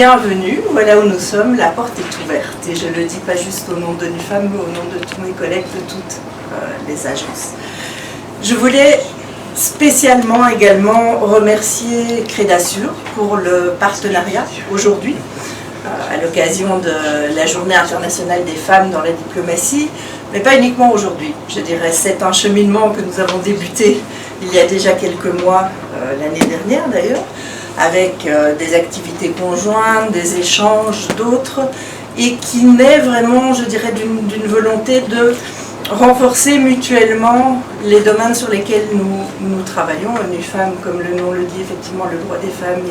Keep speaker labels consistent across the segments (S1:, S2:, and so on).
S1: bienvenue, voilà où nous sommes, la porte est ouverte. Et je le dis pas juste au nom de l'UFAM, mais au nom de tous mes collègues de toutes les agences. Je voulais spécialement également remercier Crédasur pour le partenariat aujourd'hui, à l'occasion de la Journée internationale des femmes dans la diplomatie, mais pas uniquement aujourd'hui. Je dirais c'est un cheminement que nous avons débuté il y a déjà quelques mois, l'année dernière d'ailleurs, avec des activités conjointes, des échanges, d'autres, et qui naît vraiment, je dirais, d'une volonté de renforcer mutuellement les domaines sur lesquels nous travaillons. Une femme, comme le nom le dit, effectivement, le droit des femmes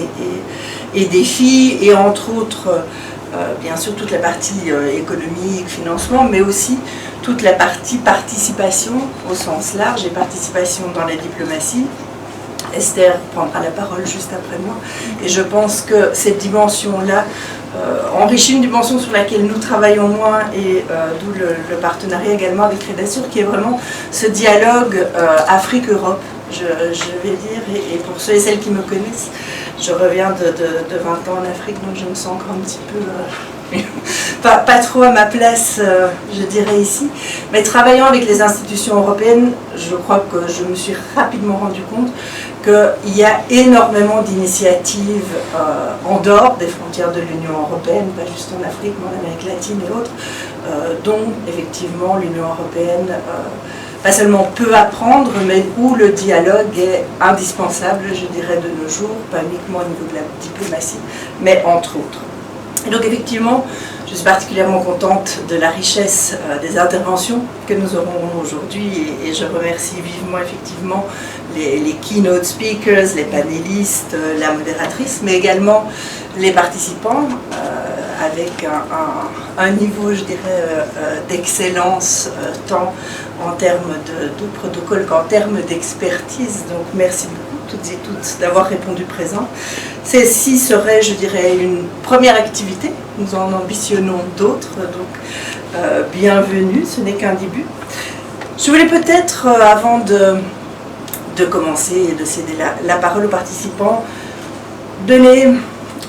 S1: et des filles, et entre autres, bien sûr, toute la partie économique, financement, mais aussi toute la partie participation au sens large et participation dans la diplomatie. Esther prendra la parole juste après moi. Et je pense que cette dimension-là enrichit une dimension sur laquelle nous travaillons moins, et d'où le partenariat également avec Crédasur, qui est vraiment ce dialogue Afrique-Europe, je vais dire. Et pour ceux et celles qui me connaissent, je reviens de 20 ans en Afrique, donc je me sens encore un petit peu... pas trop à ma place, je dirais, ici. Mais travaillant avec les institutions européennes, je crois que je me suis rapidement rendu compte qu'il y a énormément d'initiatives en dehors des frontières de l'Union européenne, pas juste en Afrique, mais en Amérique latine et autres, dont effectivement l'Union européenne pas seulement peut apprendre, mais où le dialogue est indispensable, je dirais, de nos jours, pas uniquement au niveau de la diplomatie, mais entre autres. Et donc effectivement, je suis particulièrement contente de la richesse des interventions que nous aurons aujourd'hui, et je remercie vivement effectivement les keynote speakers, les panélistes, la modératrice, mais également les participants avec un niveau, je dirais, d'excellence tant en termes de protocole qu'en termes d'expertise. Donc merci beaucoup toutes et toutes d'avoir répondu présent. Celle-ci serait, je dirais, une première activité. Nous en ambitionnons d'autres, donc bienvenue, ce n'est qu'un début. Je voulais peut-être, avant de commencer et de céder la parole aux participants, donner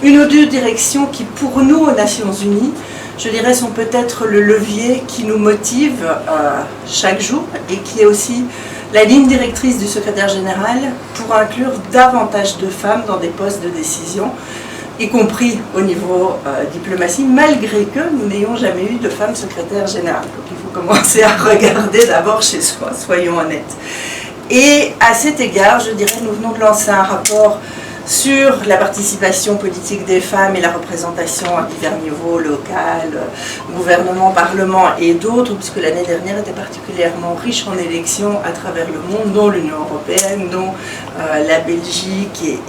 S1: une ou deux directions qui, pour nous, aux Nations Unies, je dirais, sont peut-être le levier qui nous motive chaque jour, et qui est aussi la ligne directrice du secrétaire général pour inclure davantage de femmes dans des postes de décision, y compris au niveau diplomatie, malgré que nous n'ayons jamais eu de femme secrétaire générale. Donc il faut commencer à regarder d'abord chez soi, soyons honnêtes. Et à cet égard, je dirais, nous venons de lancer un rapport sur la participation politique des femmes et la représentation à divers niveaux, local, gouvernement, parlement et d'autres, puisque l'année dernière était particulièrement riche en élections à travers le monde, dont l'Union européenne, dont la Belgique,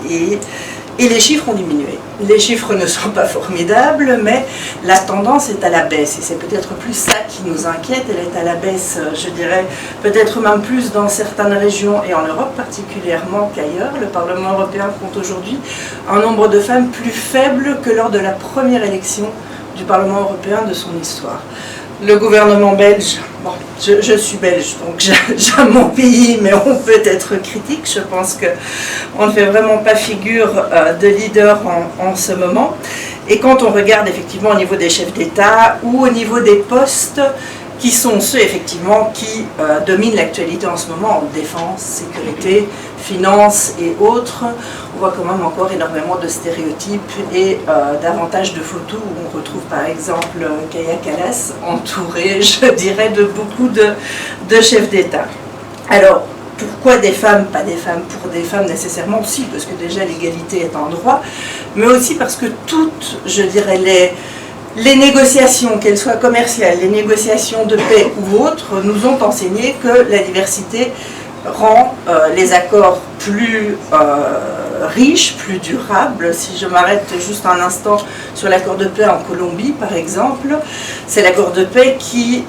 S1: et les chiffres ont diminué. Les chiffres ne sont pas formidables, mais la tendance est à la baisse. Et c'est peut-être plus ça qui nous inquiète. Elle est à la baisse, je dirais, peut-être même plus dans certaines régions et en Europe particulièrement qu'ailleurs. Le Parlement européen compte aujourd'hui un nombre de femmes plus faible que lors de la première élection du Parlement européen de son histoire. Le gouvernement belge, bon, je suis belge, donc j'aime mon pays, mais on peut être critique. Je pense qu'on ne fait vraiment pas figure de leader en ce moment. Et quand on regarde effectivement au niveau des chefs d'État ou au niveau des postes, qui sont ceux effectivement qui dominent l'actualité en ce moment, en défense, sécurité, finance et autres, on voit quand même encore énormément de stéréotypes et davantage de photos où on retrouve par exemple Kaja Kallas entourée, je dirais, de beaucoup de chefs d'État. Alors, pourquoi des femmes, pas des femmes pour des femmes nécessairement, si, parce que déjà l'égalité est un droit, mais aussi parce que toutes, je dirais, les négociations, qu'elles soient commerciales, les négociations de paix ou autres, nous ont enseigné que la diversité rend les accords plus riches, plus durables. Si je m'arrête juste un instant sur l'accord de paix en Colombie, par exemple, c'est l'accord de paix qui,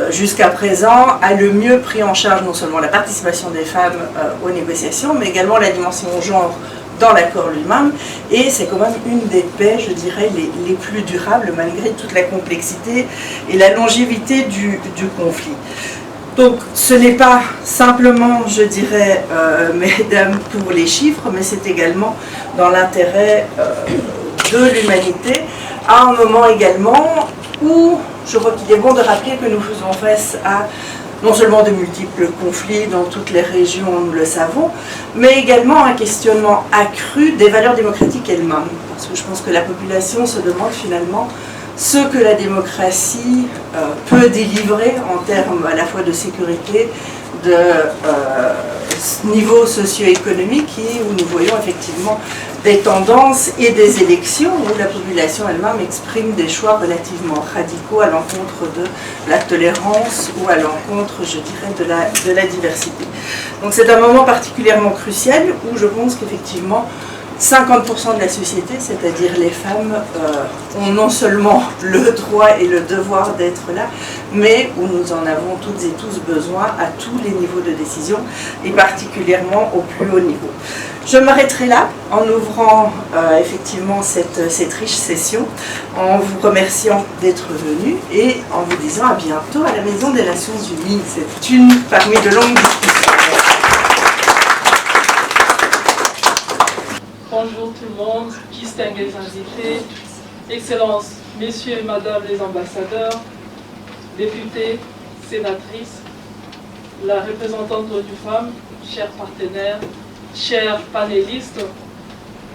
S1: jusqu'à présent, a le mieux pris en charge non seulement la participation des femmes aux négociations, mais également la dimension genre dans l'accord lui-même, et c'est quand même une des paix, je dirais, les plus durables, malgré toute la complexité et la longévité du conflit. Donc ce n'est pas simplement, je dirais, mesdames, pour les chiffres, mais c'est également dans l'intérêt de l'humanité, à un moment également où je crois qu'il est bon de rappeler que nous faisons face à non seulement de multiples conflits dans toutes les régions, nous le savons, mais également un questionnement accru des valeurs démocratiques elles-mêmes. Parce que je pense que la population se demande finalement ce que la démocratie peut délivrer en termes à la fois de sécurité, de niveau socio-économique, où nous voyons effectivement des tendances et des élections où la population elle-même exprime des choix relativement radicaux à l'encontre de la tolérance ou à l'encontre, je dirais, de la diversité. Donc c'est un moment particulièrement crucial où je pense qu'effectivement 50% de la société, c'est-à-dire les femmes, ont non seulement le droit et le devoir d'être là, mais où nous en avons toutes et tous besoin à tous les niveaux de décision, et particulièrement au plus haut niveau. Je m'arrêterai là en ouvrant effectivement cette riche session, en vous remerciant d'être venus et en vous disant à bientôt à la Maison des Nations Unies. C'est une parmi de longues discussions.
S2: Bonjour tout le monde, distingués invités, Excellences, Messieurs et Madame les ambassadeurs, députés, sénatrices, la représentante du femmes, chers partenaires, chers panélistes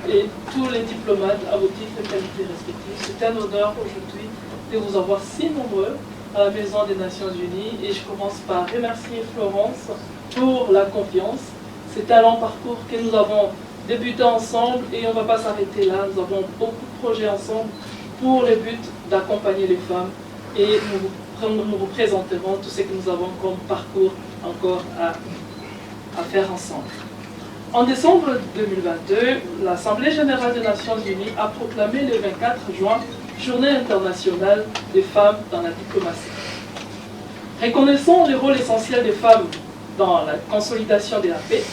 S2: et tous les diplomates à vos titres et qualités respectifs. C'est un honneur aujourd'hui de vous avoir si nombreux à la Maison des Nations Unies et je commence par remercier Florence pour la confiance. C'est un long parcours que nous avons débuté ensemble et on ne va pas s'arrêter là. Nous avons beaucoup de projets ensemble pour le but d'accompagner les femmes et nous vous présenterons tout ce que nous avons comme parcours encore à faire ensemble. En décembre 2022, l'Assemblée générale des Nations Unies a proclamé le 24 juin Journée internationale des femmes dans la diplomatie. Reconnaissant le rôle essentiel des femmes dans la consolidation de la paix,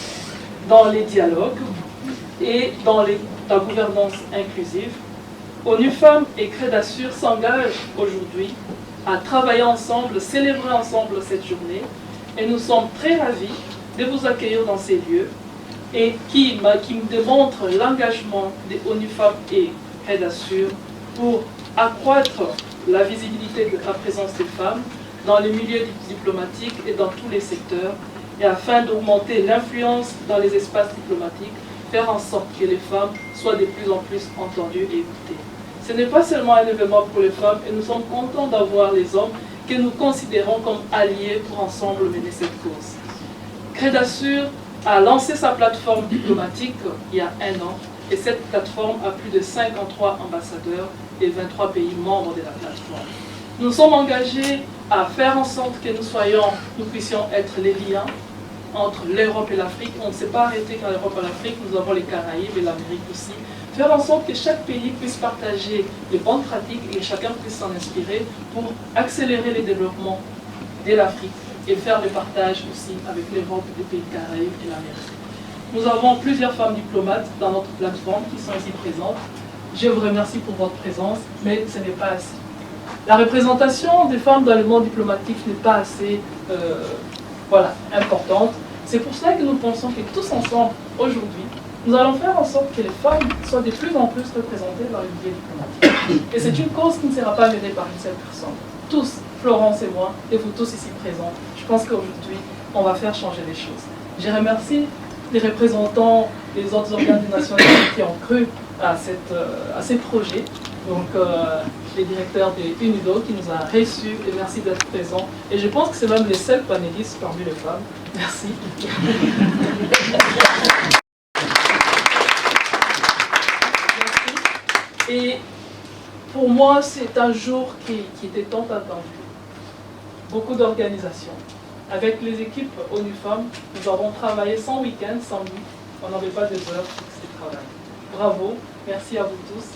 S2: dans les dialogues et dans la gouvernance inclusive, ONU Femmes et Crédassure s'engagent aujourd'hui à travailler ensemble, célébrer ensemble cette journée et nous sommes très ravis de vous accueillir dans ces lieux et qui démontre l'engagement des ONU Femmes et Crédassure pour accroître la visibilité de la présence des femmes dans les milieux diplomatiques et dans tous les secteurs et afin d'augmenter l'influence dans les espaces diplomatiques, faire en sorte que les femmes soient de plus en plus entendues et écoutées. Ce n'est pas seulement un événement pour les femmes et nous sommes contents d'avoir les hommes que nous considérons comme alliés pour ensemble mener cette cause. Crédassure a lancé sa plateforme diplomatique il y a 1 an et cette plateforme a plus de 53 ambassadeurs et 23 pays membres de la plateforme. Nous sommes engagés à faire en sorte que nous puissions être les liens entre l'Europe et l'Afrique. On ne s'est pas arrêté qu'à l'Europe et l'Afrique, nous avons les Caraïbes et l'Amérique aussi. Faire en sorte que chaque pays puisse partager les bonnes pratiques et chacun puisse s'en inspirer pour accélérer le développement de l'Afrique et faire le partage aussi avec l'Europe, les pays Caraïbes et l'Amérique. Nous avons plusieurs femmes diplomates dans notre plateforme qui sont ici présentes. Je vous remercie pour votre présence, mais ce n'est pas assez. La représentation des femmes dans le monde diplomatique n'est pas assez importante. C'est pour cela que nous pensons que tous ensemble, aujourd'hui, nous allons faire en sorte que les femmes soient de plus en plus représentées dans le milieu diplomatique. Et c'est une cause qui ne sera pas menée par une seule personne. Tous, Florence et moi, et vous tous ici présents, je pense qu'aujourd'hui, on va faire changer les choses. Je remercie les représentants des autres organes des Nations Unies qui ont cru à ces projets. Donc, les directeurs de UNIDO qui nous a reçus et merci d'être présents. Et je pense que c'est même les seuls panélistes parmi les femmes. Merci. Et pour moi, c'est un jour qui était tant attendu. Beaucoup d'organisations. Avec les équipes ONU Femmes, nous avons travaillé sans week-end, sans nuit. On n'avait pas de heures fixes de travail. Bravo, merci à vous tous.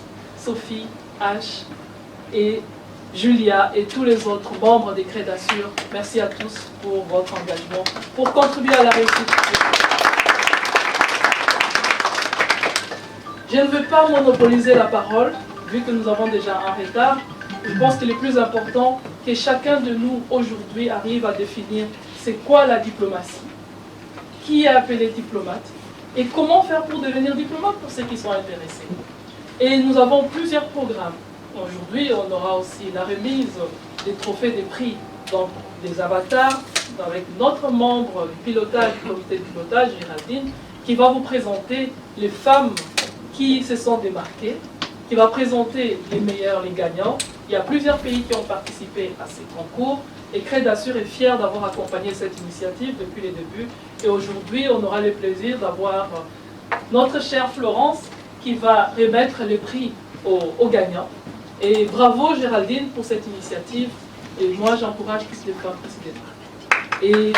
S2: Sophie, H et Julia et tous les autres membres des Crédassure, merci à tous pour votre engagement, pour contribuer à la réussite. Je ne veux pas monopoliser la parole, vu que nous avons déjà un retard. Je pense qu'il est plus important que chacun de nous aujourd'hui arrive à définir c'est quoi la diplomatie, qui est appelé diplomate et comment faire pour devenir diplomate pour ceux qui sont intéressés. Et nous avons plusieurs programmes. Aujourd'hui, on aura aussi la remise des trophées des prix, donc des avatars, avec notre membre du pilotage, du comité de pilotage, Géraldine, qui va vous présenter les femmes qui se sont démarquées, qui va présenter les meilleurs, les gagnants. Il y a plusieurs pays qui ont participé à ces concours et Crédit Assure est fier d'avoir accompagné cette initiative depuis les débuts. Et aujourd'hui, on aura le plaisir d'avoir notre chère Florence qui va remettre les prix aux gagnants. Et bravo Géraldine pour cette initiative. Et moi, j'encourage toutes les femmes qui se démarquent. Et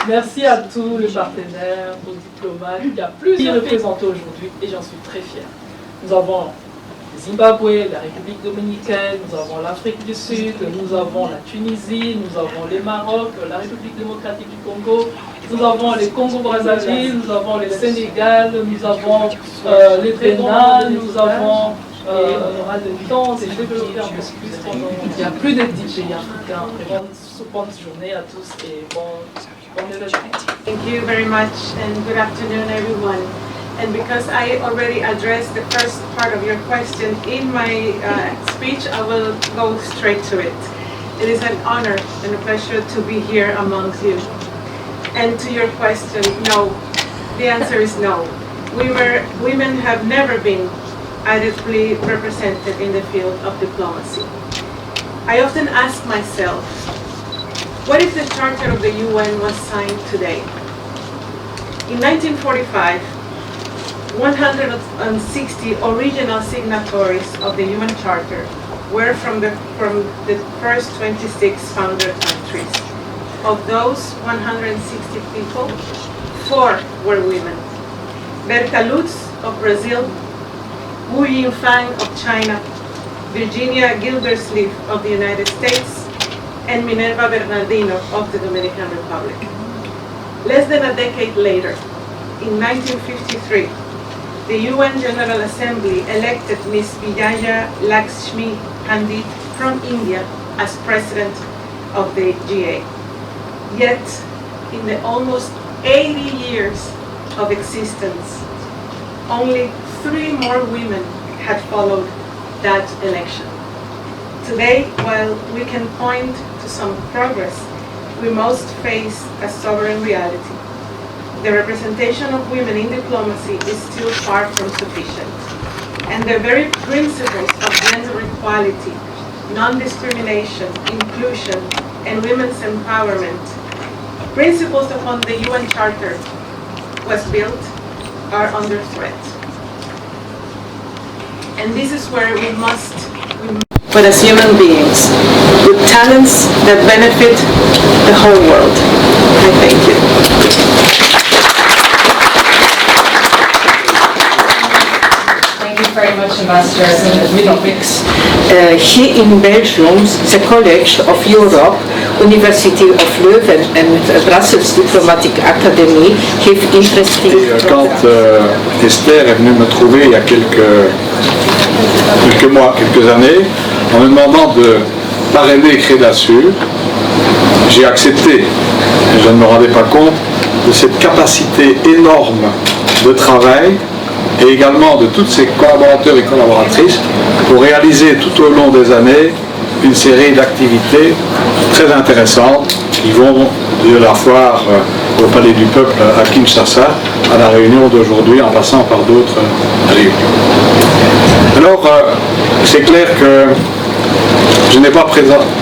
S2: merci à tous les partenaires, aux diplomates. Il y a plusieurs représentés aujourd'hui et j'en suis très fière. Nous avons le Zimbabwe, la République dominicaine, nous avons l'Afrique du Sud, nous avons la Tunisie, nous avons le Maroc, la République démocratique du Congo, nous avons le Congo-Brazzaville, nous avons le Sénégal, nous avons le Bénin, nous avons on aura le temps de développer un peu plus pendant. Il y a plus de 10 pays africains. Bonne journée à tous et bon événement.
S3: Thank you very much and good afternoon everyone. And because I already addressed the first part of your question in my speech, I will go straight to it. It is an honor and a pleasure to be here amongst you. And to your question, no. The answer is no. Women have never been adequately represented in the field of diplomacy. I often ask myself, what if the Charter of the UN was signed today? In 1945, 160 original signatories of the UN Charter were from the first 26 founder countries. Of those 160 people, 4 were women. Berta Lutz of Brazil, Wu Yingfang of China, Virginia Gildersleeve of the United States, and Minerva Bernardino of the Dominican Republic. Less than a decade later, in 1953, the UN General Assembly elected Ms. Vijaya Lakshmi Pandit from India as president of the GA. Yet, in the almost 80 years of existence, only 3 more women had followed that election. Today, while we can point to some progress, we must face a sobering reality. The representation of women in diplomacy is still far from sufficient. And the very principles of gender equality, non-discrimination, inclusion, and women's empowerment, principles upon the UN Charter was built, are under threat. And this is where we must, but as human beings, with talents that benefit the whole world. I thank you.
S4: Thank you very much, Ambassador.
S5: Hier in Belgium, the College of Europe, University of Leuven and Brussels Diplomatic Academy have interesting.
S6: Quand Esther est venue me trouver il y a quelques mois, quelques années, en me demandant de parrainer Crédit Assure, j'ai accepté. Je ne me rendais pas compte de cette capacité énorme de travail et également de tous ses collaborateurs et collaboratrices pour réaliser tout au long des années une série d'activités très intéressantes qui vont de la foire au Palais du Peuple à Kinshasa à la réunion d'aujourd'hui en passant par d'autres réunions. Alors, c'est clair que je n'ai pas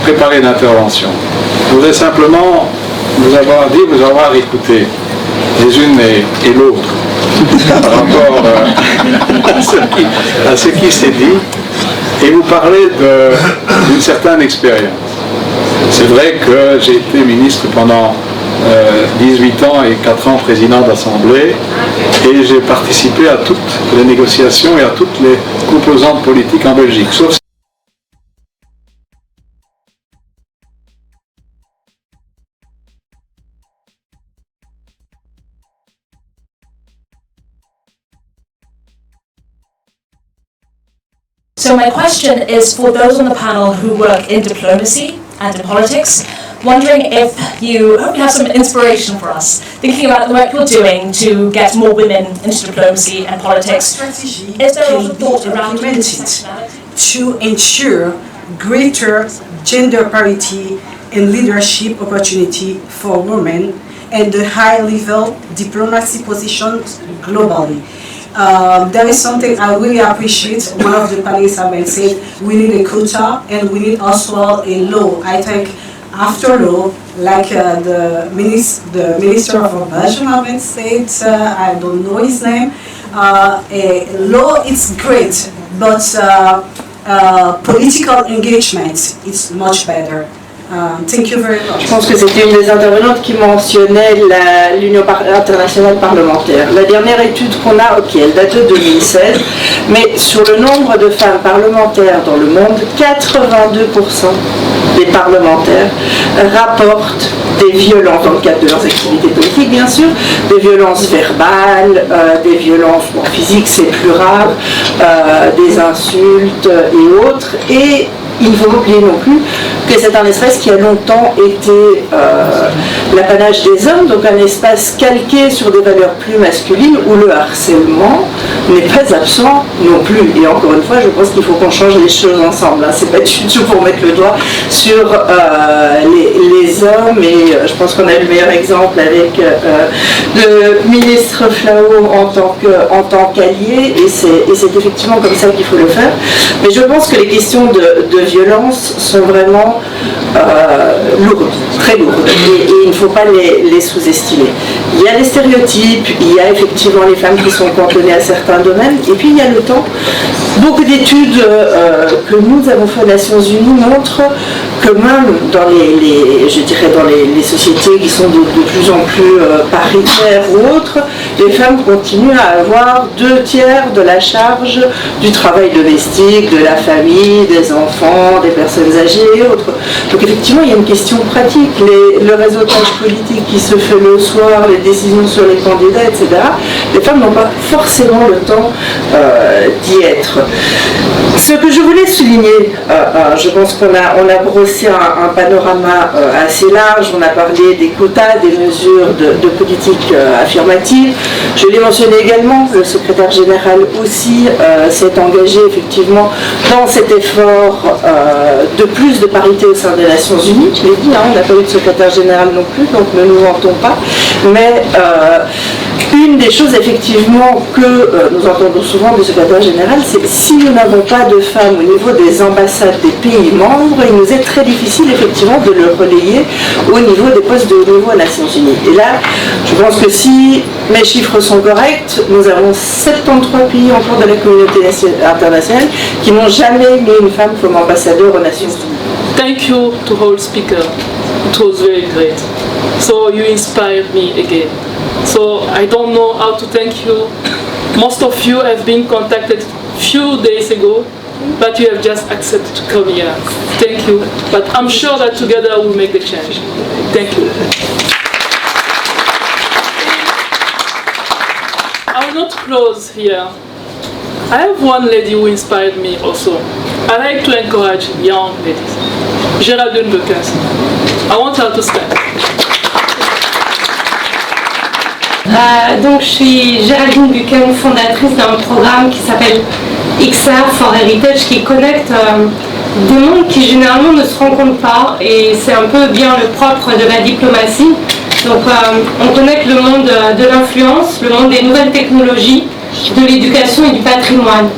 S6: préparé d'intervention. Je voudrais simplement vous avoir écouté les unes et l'autre par rapport à ce qui s'est dit et vous parler d'une certaine expérience. C'est vrai que j'ai été ministre pendant 18 ans et 4 ans président d'Assemblée et j'ai participé à toutes les négociations et à toutes les composantes politiques en Belgique, sauf
S4: So my question is for those on the panel who work in diplomacy and in politics,
S7: wondering if you have some inspiration for us, thinking about the work you're doing to get more women into diplomacy and politics.
S8: Strategy
S7: Is there
S8: can
S7: also
S8: be
S7: thought around
S8: implemented to ensure greater gender parity and leadership opportunity for women and the high-level diplomacy positions globally. There is something I really appreciate. One of the panelists have been saying, we need a quota and we need also a law. I think after law, like the minister of Belgium have been said, I don't know his name, a law is great, but political engagement is much better. Thank you very much.
S5: Je pense que c'était une des intervenantes qui mentionnait l'Union internationale parlementaire. La dernière étude qu'on a, ok, elle date de 2016, mais sur le nombre de femmes parlementaires dans le monde, 82% des parlementaires rapportent des violences, dans le cadre de leurs activités politiques bien sûr, des violences verbales, des violences physiques, c'est plus rare, des insultes et autres. Et il ne faut pas oublier non plus que c'est un espace qui a longtemps été l'apanage des hommes, donc un espace calqué sur des valeurs plus masculines où le harcèlement n'est pas absent non plus. Et encore une fois, je pense qu'il faut qu'on change les choses ensemble. Hein. C'est pas du tout pour mettre le doigt sur les hommes, et je pense qu'on a le meilleur exemple avec le ministre Flao en tant qu'allié, et c'est effectivement comme ça qu'il faut le faire. Mais je pense que les questions de violence sont vraiment lourdes, très lourdes, et il ne faut pas les sous-estimer. Il y a les stéréotypes, il y a effectivement les femmes qui sont cantonnées à certains domaines, et puis il y a le temps. Beaucoup d'études que nous avons fait aux Nations Unies montrent que même dans les sociétés qui sont de plus en plus paritaires ou autres, les femmes continuent à avoir 2/3 de la charge du travail domestique, de la famille, des enfants, des personnes âgées et autres. Donc effectivement, il y a une question pratique. Le réseautage politique qui se fait le soir, les décisions sur les candidats, etc., les femmes n'ont pas forcément le temps d'y être. Ce que je voulais souligner, je pense qu'on a brossé un panorama assez large, on a parlé des quotas, des mesures de politique affirmative. Je l'ai mentionné également, le secrétaire général aussi s'est engagé effectivement dans cet effort de plus de parité au sein des Nations Unies. Je l'ai dit, hein, on n'a pas eu de secrétaire général non plus, donc ne nous vantons pas. Mais une des choses effectivement que nous entendons souvent du secrétaire général, c'est que si nous n'avons pas de femmes au niveau des ambassades des pays membres, il nous est très difficile effectivement de le relayer au niveau des postes de haut niveau aux Nations Unies. Et là, je pense que si mes chiffres sont corrects, nous avons 73 pays encore de la communauté internationale qui n'ont jamais mis une femme comme ambassadeur aux Nations Unies.
S2: Thank you to all speakers. It was very great. So you inspired me again. So I don't know how to thank you. Most of you have been contacted few days ago, but you have just accepted to come here. Thank you. But I'm sure that together we'll make the change. Thank you. I will not close here. I have one lady who inspired me also. I like to encourage young ladies. Geraldine Lucas. I want her to stand.
S9: Donc je suis Géraldine Buchan, fondatrice d'un programme qui s'appelle XR for Heritage, qui connecte des mondes qui généralement ne se rencontrent pas, et c'est un peu bien le propre de la diplomatie. Donc on connecte le monde de l'influence, le monde des nouvelles technologies, de l'éducation et du patrimoine.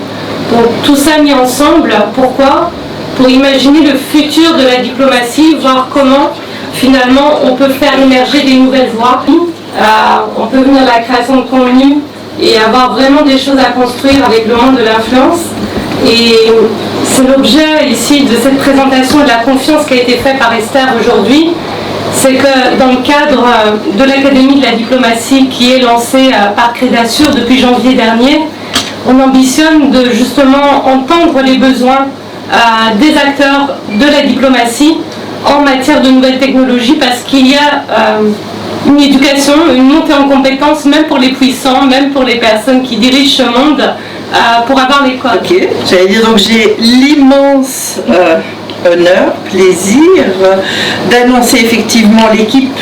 S9: Donc tout ça mis ensemble, pourquoi ? Pour imaginer le futur de la diplomatie, voir comment finalement on peut faire émerger des nouvelles voies. On peut venir de la création de contenu et avoir vraiment des choses à construire avec le monde de l'influence. Et c'est l'objet ici de cette présentation et de la confiance qui a été faite par Esther aujourd'hui. C'est que dans le cadre de l'Académie de la diplomatie qui est lancée par Crédasur depuis janvier dernier, on ambitionne de justement entendre les besoins des acteurs de la diplomatie en matière de nouvelles technologies, parce qu'il y a une éducation, une montée en compétences, même pour les puissants, même pour les personnes qui dirigent ce monde, pour avoir les codes.
S5: Ok, j'allais dire, donc j'ai l'immense honneur, plaisir d'annoncer effectivement l'équipe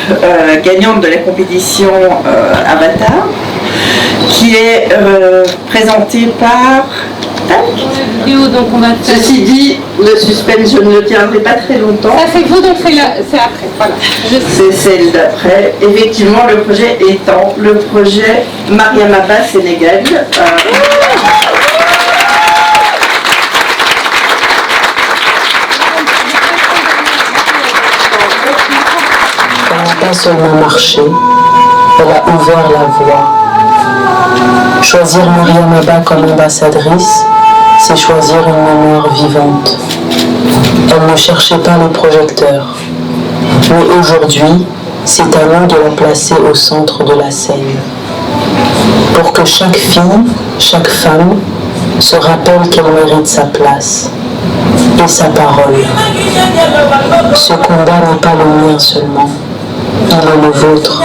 S5: gagnante de la compétition Avatar, qui est présentée par... Ceci dit, le suspense, je ne le tiendrai pas très longtemps.
S9: Ça c'est vous, donc c'est après. Voilà.
S5: C'est celle d'après. Effectivement, le projet étant le projet Mariam Abba Sénégal.
S10: Elle n'a pas seulement marché, elle a ouvert la voie. Choisir Mariam Abba comme ambassadrice, c'est choisir une mémoire vivante. Elle ne cherchait pas le projecteur. Mais aujourd'hui, c'est à nous de la placer au centre de la scène. Pour que chaque fille, chaque femme, se rappelle qu'elle mérite sa place et sa parole. Ce combat n'est pas le mien seulement, il est le vôtre.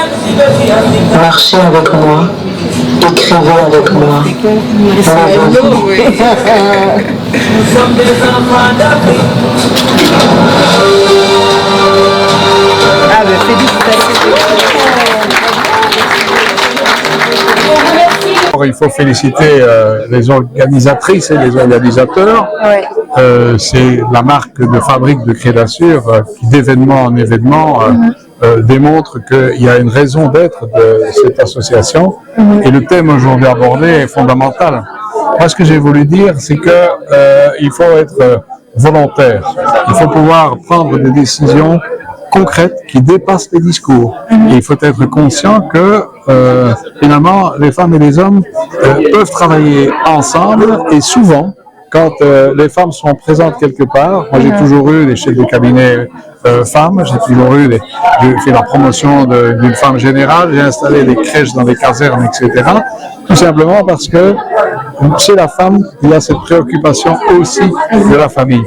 S10: Marchez avec moi, écrivez avec moi.
S6: Il faut féliciter les organisatrices et les organisateurs. C'est la marque de fabrique de Crédassure qui, d'événement en événement, démontre qu'il y a une raison d'être de cette association. Et le thème aujourd'hui abordé est fondamental. Moi, ce que j'ai voulu dire, c'est que il faut être volontaire. Il faut pouvoir prendre des décisions concrètes qui dépassent les discours. Et il faut être conscient que finalement les femmes et les hommes peuvent travailler ensemble, et souvent quand les femmes sont présentes quelque part, moi j'ai toujours eu des chefs de cabinet femmes, j'ai toujours eu j'ai fait la promotion d'une femme générale, j'ai installé des crèches dans des casernes, etc. Tout simplement parce que chez la femme, il y a cette préoccupation aussi de la famille.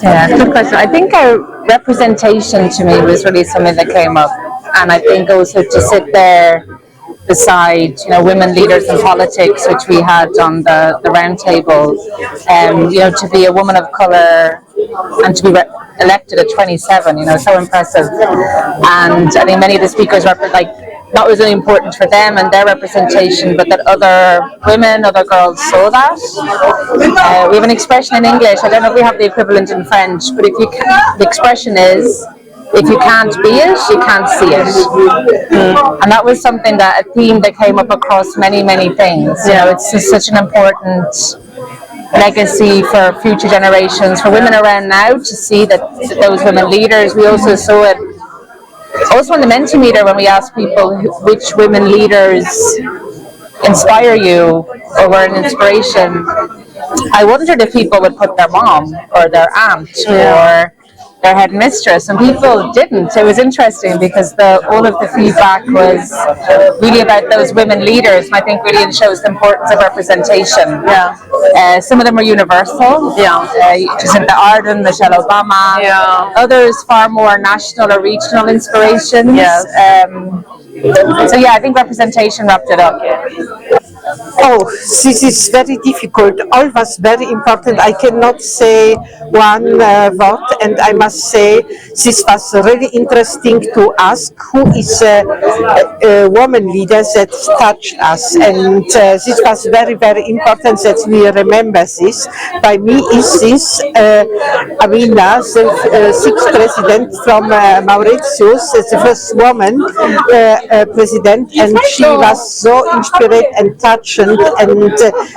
S11: Yeah, good question. I think our representation to me was really something that came up, and I think also to sit there beside, women leaders in politics, which we had on the round table, to be a woman of colour and to be elected at 27, so impressive. And I think many of the speakers were that was really important for them and their representation, but that other women, other girls saw that. We have an expression in English, I don't know if we have the equivalent in French, but the expression is, if you can't be it, you can't see it. And that was a theme that came up across many, many things. It's just such an important legacy for future generations, for women around now to see that those women leaders. We also saw it also in the Mentimeter when we asked people which women leaders inspire you or were an inspiration. I wondered if people would put their mom or their aunt or their headmistress, and people didn't. It was interesting because all of the feedback was really about those women leaders, and I think really shows the importance of representation. Some of them were universal. Jacinta Ardern, Michelle Obama. Others far more national or regional inspirations. So I think representation wrapped it up.
S12: Oh, this is very difficult. All was very important. I cannot say one word, and I must say this was really interesting to ask who is a woman leader that touched us, and this was very, very important that we remember this. By me is this Amina, the sixth president from Mauritius, the first woman president, and she was so inspired and touched and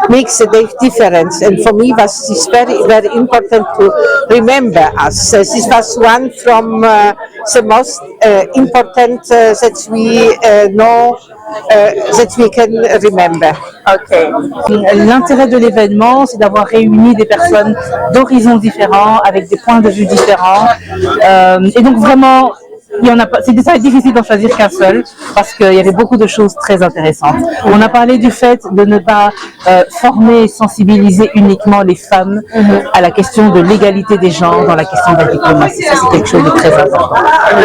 S12: makes a big difference. And for me, was this very, very important to remember us. This was one from the most important that we know, that we can remember.
S13: Okay. L'intérêt de l'événement, c'est d'avoir réuni des personnes d'horizons différents, avec des points de vue différents. Et donc vraiment, c'est difficile d'en choisir qu'un seul parce qu'il y avait beaucoup de choses très intéressantes. On a parlé du fait de ne pas former et sensibiliser uniquement les femmes à la question de l'égalité des genres dans la question de la diplomatie. Ça, c'est quelque chose de très important.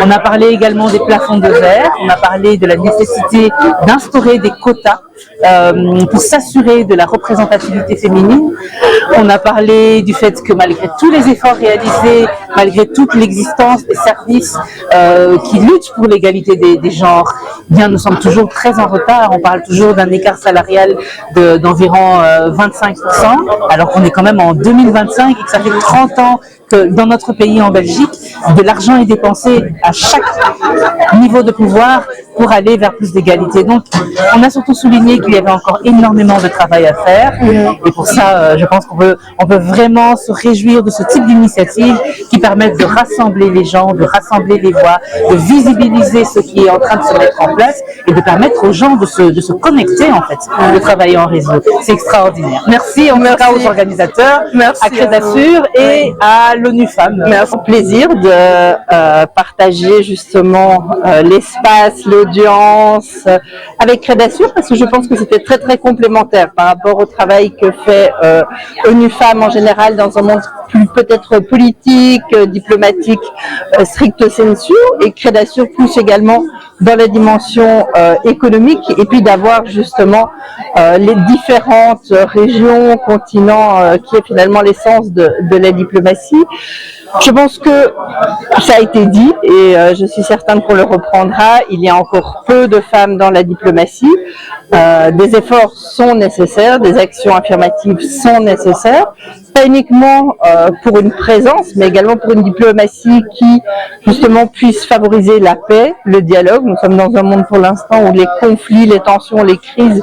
S13: On a parlé également des plafonds de verre, on a parlé de la nécessité d'instaurer des quotas pour s'assurer de la représentativité féminine. On a parlé du fait que malgré tous les efforts réalisés, malgré toute l'existence des services qui luttent pour l'égalité des genres, bien nous sommes toujours très en retard. On parle toujours d'un écart salarial d'environ 25%, alors qu'on est quand même en 2025 et que ça fait 30 ans que dans notre pays, en Belgique, de l'argent est dépensé à chaque niveau de pouvoir pour aller vers plus d'égalité. Donc, on a surtout souligné qu'il y avait encore énormément de travail à faire. Et pour ça, je pense qu'on peut vraiment se réjouir de ce type d'initiative qui permettent de rassembler les gens, de rassembler les voix, de visibiliser ce qui est en train de se mettre en place et de permettre aux gens de se connecter, en fait, de travailler en réseau. C'est extraordinaire. Merci en tout cas aux organisateurs, à Crédasur et à l'ONU Femmes.
S14: Merci. Plaisir de partager justement l'espace, l'audience avec Crédasur, parce que je pense que c'était très très complémentaire par rapport au travail que fait ONU Femmes en général dans un monde plus peut-être politique, diplomatique, stricto sensu, et Crédasur plus également dans la dimension économique, et puis d'avoir justement les différentes régions, continents, qui est finalement l'essence de la diplomatie. Je pense que ça a été dit et je suis certaine qu'on le reprendra. Il y a encore peu de femmes dans la diplomatie. Des efforts sont nécessaires, des actions affirmatives sont nécessaires, pas uniquement pour une présence, mais également pour une diplomatie qui justement puisse favoriser la paix, le dialogue. Nous sommes dans un monde pour l'instant où les conflits, les tensions, les crises,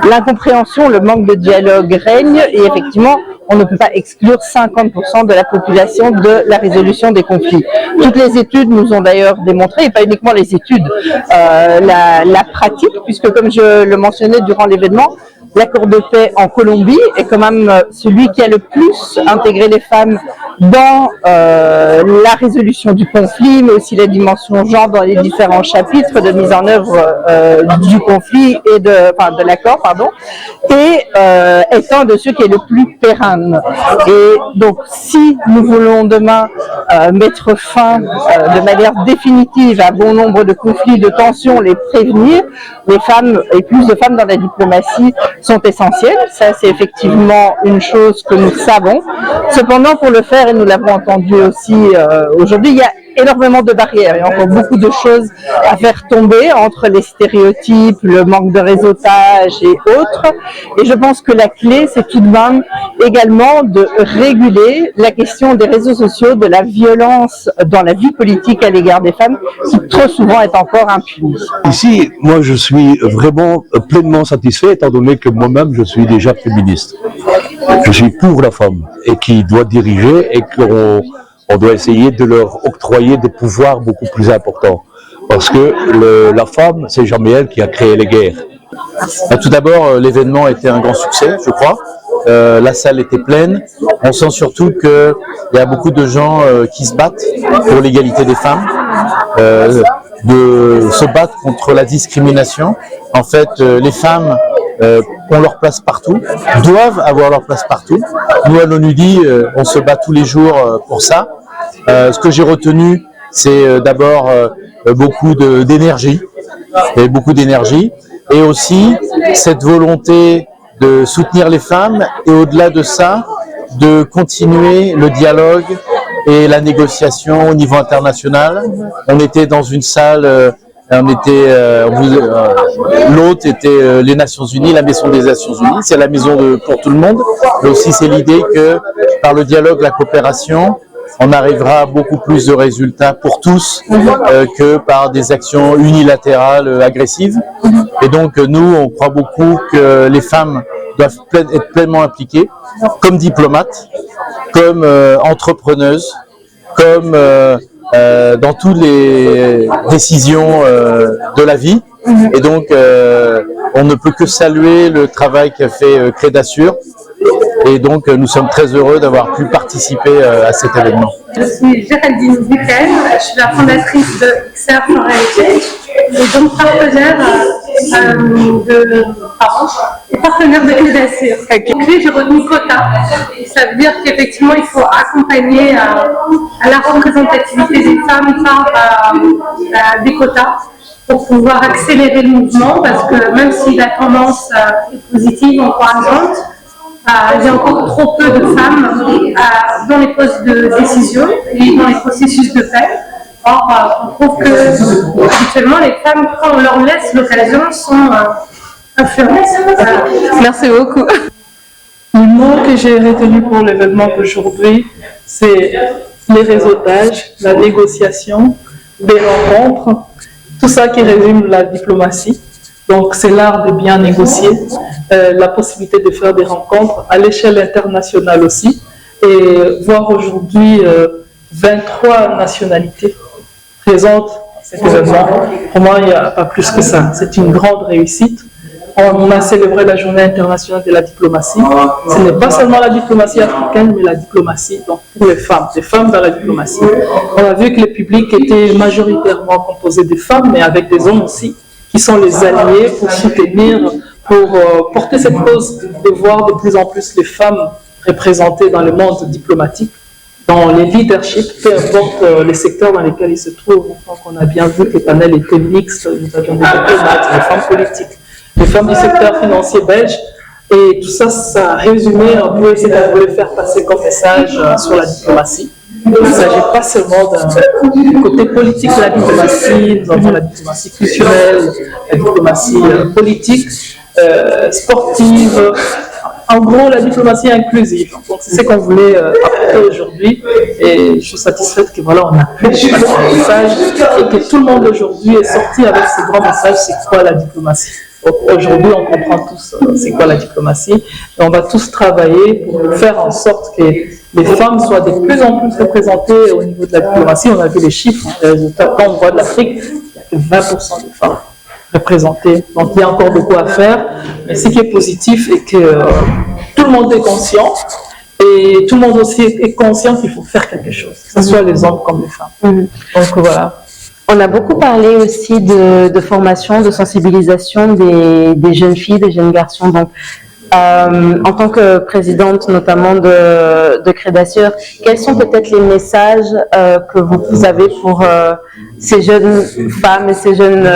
S14: l'incompréhension, le manque de dialogue règne, et effectivement, on ne peut pas exclure 50% de la population de la résolution des conflits. Toutes les études nous ont d'ailleurs démontré, et pas uniquement les études, la pratique, puisque comme je le mentionnais durant l'événement, l'accord de paix en Colombie est quand même celui qui a le plus intégré les femmes dans la résolution du conflit, mais aussi la dimension genre dans les différents chapitres de mise en œuvre du conflit et de l'accord, pardon, et étant de ceux qui est le plus pérenne. Et donc, si nous voulons demain mettre fin de manière définitive à bon nombre de conflits, de tensions, les prévenir, les femmes et plus de femmes dans la diplomatie sont essentielles. Ça, c'est effectivement une chose que nous savons. Cependant, pour le faire, et nous l'avons entendu aussi aujourd'hui, il y a énormément de barrières. Il y a encore beaucoup de choses à faire tomber entre les stéréotypes, le manque de réseautage et autres. Et je pense que la clé, c'est tout de même également de réguler la question des réseaux sociaux, de la violence dans la vie politique à l'égard des femmes, qui trop souvent est encore impunie.
S15: Ici, moi, je suis vraiment pleinement satisfait, étant donné que moi-même, je suis déjà féministe. Je suis pour la femme et qui doit diriger, et qu'on doit essayer de leur octroyer des pouvoirs beaucoup plus importants. Parce que la femme, c'est jamais elle qui a créé les guerres. Tout d'abord, l'événement était un grand succès, je crois. La salle était pleine. On sent surtout qu'il y a beaucoup de gens qui se battent pour l'égalité des femmes, de se battre contre la discrimination. En fait, les femmes ont leur place partout, doivent avoir leur place partout. Nous, à l'ONUDI, on se bat tous les jours pour ça. Ce que j'ai retenu, c'est d'abord beaucoup d'énergie, et aussi cette volonté de soutenir les femmes, et au-delà de ça, de continuer le dialogue et la négociation au niveau international. On était dans une salle, l'hôte était les Nations Unies, la maison des Nations Unies, c'est la maison pour tout le monde, mais aussi c'est l'idée que par le dialogue, la coopération, on arrivera à beaucoup plus de résultats pour tous que par des actions unilatérales agressives. Et donc nous, on croit beaucoup que les femmes doivent être pleinement impliquées, comme diplomates, comme entrepreneuses, comme dans toutes les décisions de la vie. Et donc, on ne peut que saluer le travail qu'a fait Crédasur. Et donc, nous sommes très heureux d'avoir pu participer à cet événement.
S3: Je suis Géraldine Buckel, je suis la fondatrice de XR for Heritage et donc partenaire de Crédasur. J'ai retenu quota. Ça veut dire qu'effectivement, il faut accompagner à la représentativité des femmes par des quotas.
S9: pour pouvoir accélérer le mouvement, parce que même si la tendance est positive, encourageante, il y a encore trop peu de femmes dans les postes de décision et dans les processus de paix. Or, on trouve que habituellement les femmes, quand on leur laisse l'occasion, sont influentes.
S13: Merci beaucoup. Le mot que j'ai retenu pour l'événement d'aujourd'hui, c'est les réseautages, la négociation, des rencontres, tout ça qui résume la diplomatie. Donc c'est l'art de bien négocier, la possibilité de faire des rencontres à l'échelle internationale aussi, et voir aujourd'hui 23 nationalités présentes à cet événement. Pour moi, il n'y a pas plus que ça. C'est une grande réussite. On a célébré la journée internationale de la diplomatie. Ce n'est pas seulement la diplomatie africaine, mais la diplomatie donc pour les femmes dans la diplomatie. On a vu que le public était majoritairement composé de femmes, mais avec des hommes aussi, qui sont les alliés pour soutenir, pour porter cette cause de voir de plus en plus les femmes représentées dans le monde diplomatique, dans les leaderships, peu importe les secteurs dans lesquels ils se trouvent. Donc on a bien vu que les panels étaient mixtes, nous avions des diplomates, des femmes politiques, les femmes du secteur financier belge, et tout ça, ça a résumé un peu ce qu'on voulait faire passer comme message sur la diplomatie. Il ne s'agit pas seulement du côté politique de la diplomatie, nous avons la diplomatie culturelle, la diplomatie politique, sportive, en gros la diplomatie inclusive. Donc c'est ce qu'on voulait apporter aujourd'hui, et je suis satisfaite que voilà, on a pu passer ce message et que tout le monde aujourd'hui est sorti avec ce grand message, c'est quoi la diplomatie. Aujourd'hui, on comprend tous c'est quoi la diplomatie, et on va tous travailler pour faire en sorte que les femmes soient de plus en plus représentées au niveau de la diplomatie. On a vu les chiffres, les résultats. Quand on voit de l'Afrique, il n'y a que 20% de femmes représentées. Donc il y a encore beaucoup à faire, mais ce qui est positif est que tout le monde est conscient, et tout le monde aussi est conscient qu'il faut faire quelque chose, que ce soit les hommes comme les femmes. Donc voilà.
S14: On a beaucoup parlé aussi de formation, de sensibilisation des jeunes filles, des jeunes garçons. Donc, en tant que présidente notamment de Crédassure, quels sont peut-être les messages que vous avez pour ces jeunes femmes et ces jeunes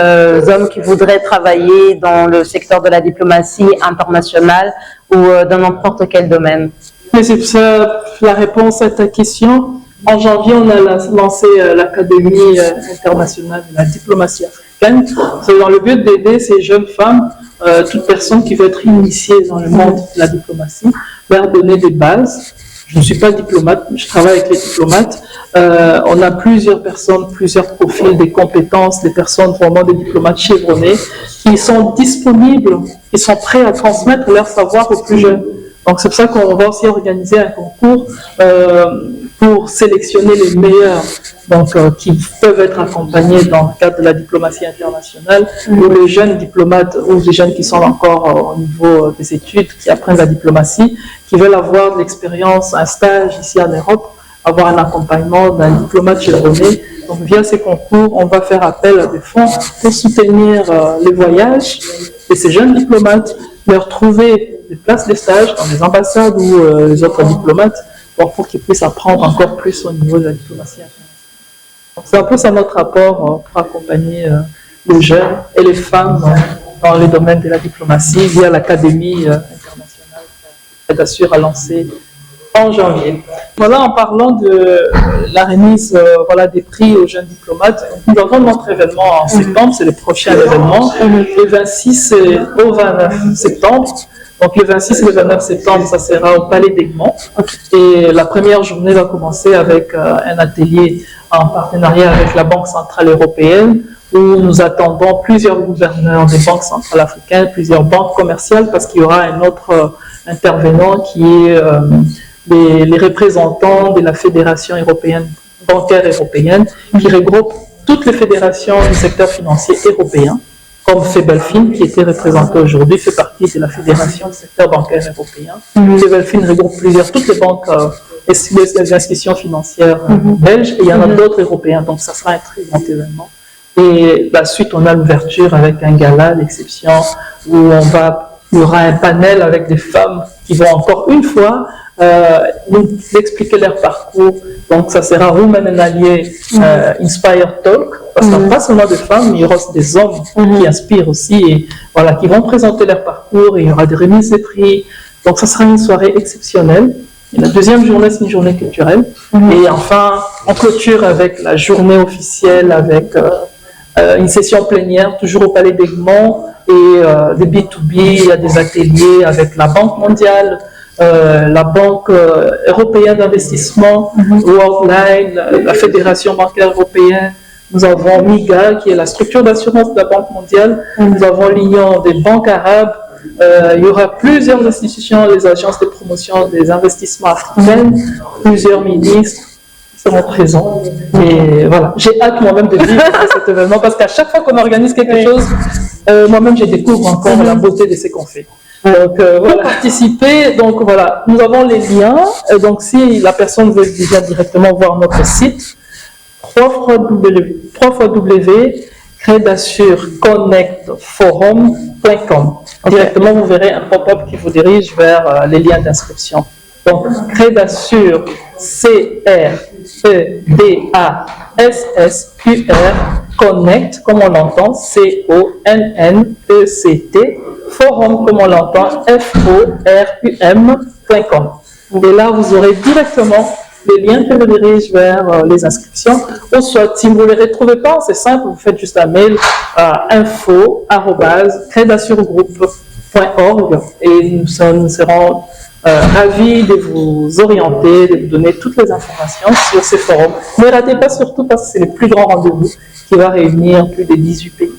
S14: hommes qui voudraient travailler dans le secteur de la diplomatie internationale ou dans n'importe quel domaine?
S13: Mais c'est ça la réponse à ta question. En janvier, on a lancé l'Académie internationale de la diplomatie africaine. C'est dans le but d'aider ces jeunes femmes, toute personne qui veut être initiée dans le monde de la diplomatie, leur donner des bases. Je ne suis pas diplomate, je travaille avec les diplomates. On a plusieurs personnes, plusieurs profils, des compétences, des personnes vraiment des diplomates chevronnés qui sont disponibles, qui sont prêts à transmettre leur savoir aux plus jeunes. Donc c'est pour ça qu'on va aussi organiser un concours pour sélectionner les meilleurs, donc qui peuvent être accompagnés dans le cadre de la diplomatie internationale, ou les jeunes diplomates, ou les jeunes qui sont encore au niveau des études, qui apprennent la diplomatie, qui veulent avoir de l'expérience, un stage ici en Europe, avoir un accompagnement d'un diplomate chevronné. Donc via ces concours, on va faire appel à des fonds pour soutenir les voyages de ces jeunes diplomates, leur trouver des places de stage dans les ambassades ou les autres diplomates, pour qu'ils puissent apprendre encore plus au niveau de la diplomatie internationale. C'est un peu ça notre rapport pour accompagner les jeunes et les femmes dans les domaines de la diplomatie via l'Académie internationale que Crédassure a lancée en janvier. Voilà, en parlant de la remise des prix aux jeunes diplomates, nous avons notre événement en septembre, c'est le prochain événement, le 26 au 29 septembre. Donc le 26 et le 29 septembre, ça sera au Palais d'Egmont. Et la première journée va commencer avec un atelier en partenariat avec la Banque centrale européenne, où nous attendons plusieurs gouverneurs des banques centrales africaines, plusieurs banques commerciales, parce qu'il y aura un autre intervenant qui est les représentants de la Fédération européenne, bancaire européenne, qui regroupe toutes les fédérations du secteur financier européen, comme Febelfin, qui était représenté aujourd'hui, fait partie de la Fédération du secteur bancaire européen. Febelfin regroupe toutes les banques et les institutions financières belges, et il y en a d'autres européens, donc ça sera un très grand événement. Et la suite, on a l'ouverture avec un gala d'exception, où il y aura un panel avec des femmes qui vont encore une fois
S2: d'expliquer leur parcours. Donc, ça sera Women and Alliés Inspire Talk, parce qu'il n'y a pas seulement des femmes, mais il y aura aussi des hommes qui inspirent aussi, et voilà, qui vont présenter leur parcours, et il y aura des remises de prix. Donc, ça sera une soirée exceptionnelle. Et la deuxième journée, c'est une journée culturelle. Et enfin, on clôture avec la journée officielle, avec une session plénière, toujours au Palais d'Egmont, et des B2B, il y a des ateliers avec la Banque mondiale, la Banque européenne d'investissement, Worldline, la Fédération bancaire européenne. Nous avons MIGA, qui est la structure d'assurance de la Banque mondiale. Nous avons l'Union des banques arabes. Il y aura plusieurs institutions, les agences de promotion des investissements africaines, plusieurs ministres seront présents. Et voilà, j'ai hâte moi-même de vivre cet événement, parce qu'à chaque fois qu'on organise quelque chose, moi-même je découvre encore la beauté de ce qu'on fait. Donc voilà, participer, donc voilà, nous avons les liens, donc si la personne veut déjà directement voir notre site, www.credassureconnectforum.com. Directement, vous verrez un pop-up qui vous dirige vers les liens d'inscription. Donc, Credassure, C-R-E-D-A-S-S-U-R, Connect, comme on l'entend, C-O-N-N-E-C-T, Forum, comme on l'entend, F-O-R-U-M.com. Et là, vous aurez directement les liens qui vous dirigent vers les inscriptions. Ou soit, si vous ne les retrouvez pas, c'est simple, vous faites juste un mail à info@credassuregroup.org et nous serons ravis de vous orienter, de vous donner toutes les informations sur ces forums. Ne ratez pas surtout, parce que c'est le plus grand rendez-vous qui va réunir plus de 18 pays.